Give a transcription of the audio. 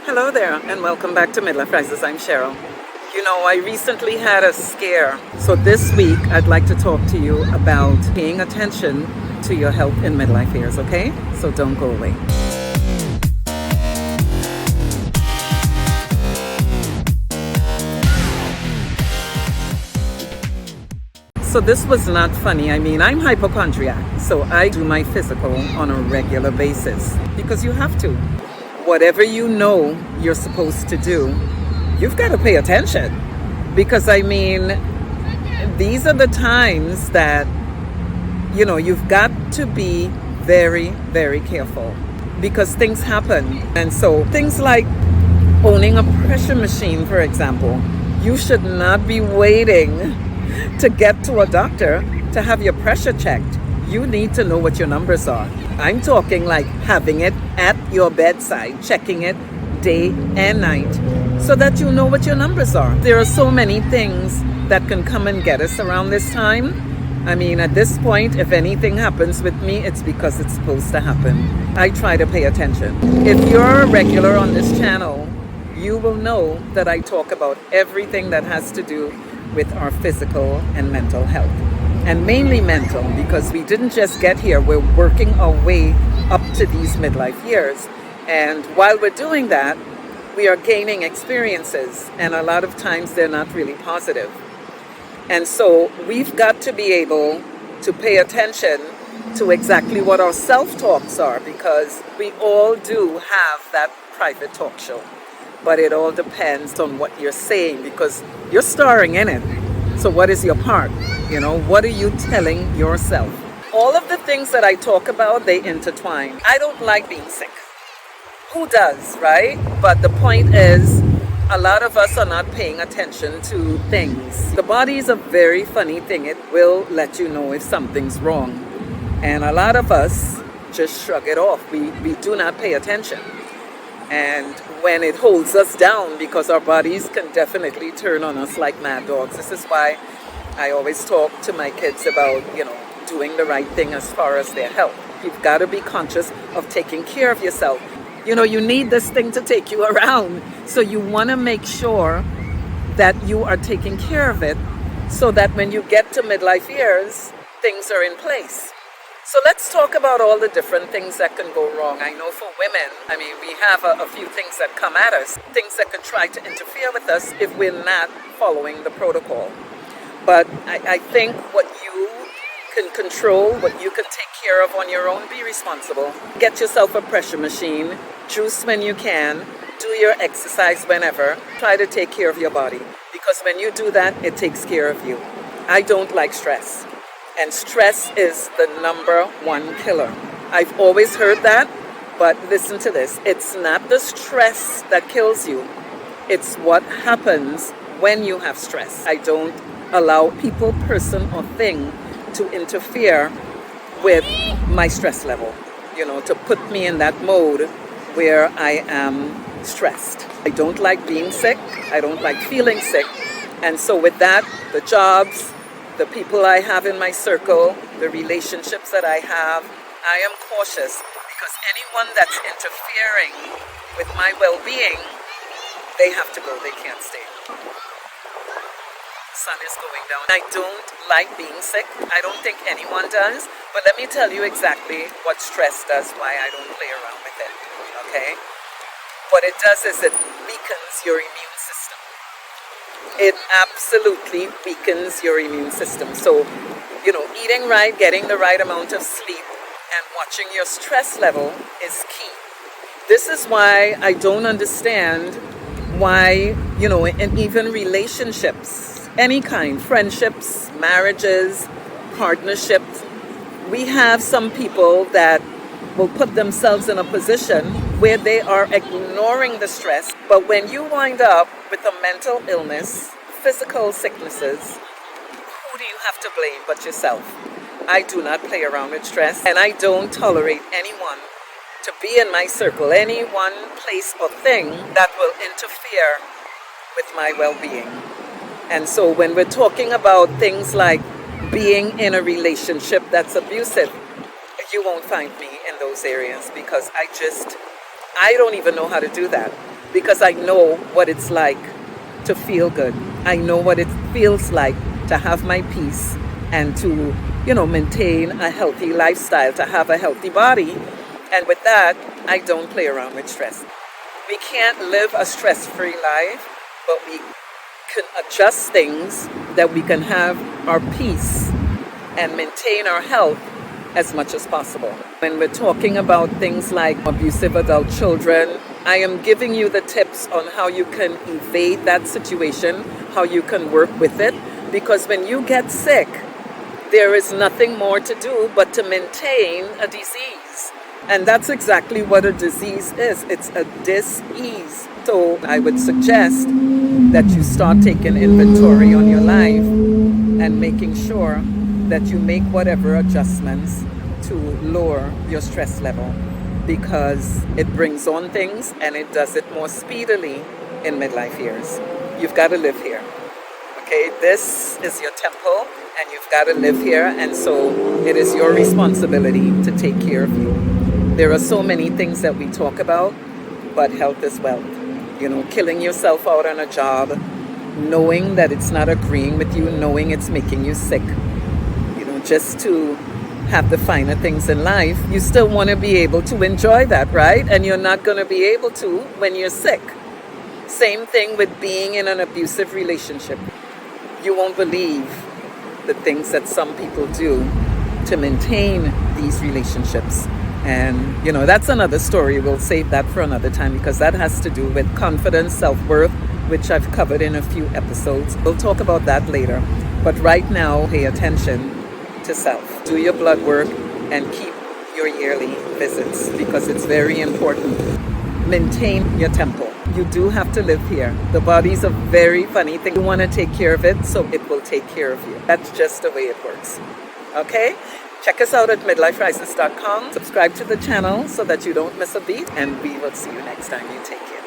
Hello there, and welcome back to Midlife Rises. I'm Cheryl. You know, I recently had a scare. So this week, I'd like to talk to you about paying attention to your health in midlife years, okay? So don't go away. So this was not funny. I mean, I'm hypochondriac, so I do my physical on a regular basis because you have to. Whatever you know you're supposed to do, you've got to pay attention. Because I mean, these are the times that, you've got to be very, very careful because things happen. And so things like owning a pressure machine, for example, you should not be waiting to get to a doctor to have your pressure checked. You need to know what your numbers are. I'm talking like having it at your bedside, checking it day and night so that you know what your numbers are. There are so many things that can come and get us around this time. I mean, at this point, if anything happens with me, it's because it's supposed to happen. I try to pay attention. If you're a regular on this channel, you will know that I talk about everything that has to do with our physical and mental health. And mainly mental, because we didn't just get here, we're working our way up to these midlife years. And while we're doing that, we are gaining experiences, and a lot of times they're not really positive. And so we've got to be able to pay attention to exactly what our self-talks are, because we all do have that private talk show. But it all depends on what you're saying, because you're starring in it. So what is your part? What are you telling yourself? All of the things that I talk about, they intertwine. I don't like being sick. Who does, right? But the point is, a lot of us are not paying attention to things. The body is a very funny thing. It will let you know if something's wrong. And a lot of us just shrug it off. We do not pay attention. And when it holds us down, because our bodies can definitely turn on us like mad dogs. This is why I always talk to my kids about, doing the right thing as far as their health. You've got to be conscious of taking care of yourself. You need this thing to take you around. So you want to make sure that you are taking care of it so that when you get to midlife years, things are in place. So let's talk about all the different things that can go wrong. I know for women, we have a few things that come at us, things that could try to interfere with us if we're not following the protocol. But I think what you can control, what you can take care of on your own, be responsible. Get yourself a pressure machine, juice when you can, do your exercise whenever. Try to take care of your body, because when you do that, it takes care of you. I don't like stress. And stress is the number one killer. I've always heard that, but listen to this. It's not the stress that kills you. It's what happens when you have stress. I don't allow people, person, or thing to interfere with my stress level, to put me in that mode where I am stressed. I don't like being sick. I don't like feeling sick. And so with that, the jobs, the people I have in my circle, the relationships that I have, I am cautious, because anyone that's interfering with my well-being, they have to go, they can't stay. Sun is going down. I don't like being sick. I don't think anyone does, but let me tell you exactly what stress does, why I don't play around with it, okay? What it does is it weakens your immune system. It absolutely weakens your immune system. So, eating right, getting the right amount of sleep, and watching your stress level is key. This is why I don't understand why, in even relationships, any kind, friendships, marriages, partnerships, we have some people that will put themselves in a position where they are ignoring the stress. But when you wind up with a mental illness, physical sicknesses, who do you have to blame but yourself? I do not play around with stress, and I don't tolerate anyone to be in my circle, any one place or thing that will interfere with my well-being. And so when we're talking about things like being in a relationship that's abusive, you won't find me in those areas, because I don't even know how to do that. because I know what it's like to feel good. I know what it feels like to have my peace and to, maintain a healthy lifestyle, to have a healthy body. And with that, I don't play around with stress. We can't live a stress-free life, but we can adjust things that we can have our peace and maintain our health as much as possible. When we're talking about things like abusive adult children, I am giving you the tips on how you can evade that situation, how you can work with it, because when you get sick, there is nothing more to do but to maintain a disease. And that's exactly what a disease is. It's a dis-ease. So I would suggest that you start taking inventory on your life and making sure that you make whatever adjustments to lower your stress level, because it brings on things and it does it more speedily in midlife years. You've got to live here. Okay, this is your temple and you've got to live here, and so it is your responsibility to take care of you. There are so many things that we talk about, but health is wealth. Killing yourself out on a job, knowing that it's not agreeing with you, knowing it's making you sick, just to have the finer things in life, you still want to be able to enjoy that, right? And you're not going to be able to when you're sick. Same thing with being in an abusive relationship. You won't believe the things that some people do to maintain these relationships. And, that's another story. We'll save that for another time, because that has to do with confidence, self-worth, which I've covered in a few episodes. We'll talk about that later. But right now, pay attention to self. Do your blood work and keep your yearly visits, because it's very important. Maintain your temple. You do have to live here. The body's a very funny thing. You want to take care of it, so it will take care of you. That's just the way it works. Okay? Check us out at midliferises.com. Subscribe to the channel so that you don't miss a beat, and we will see you next time. You take care.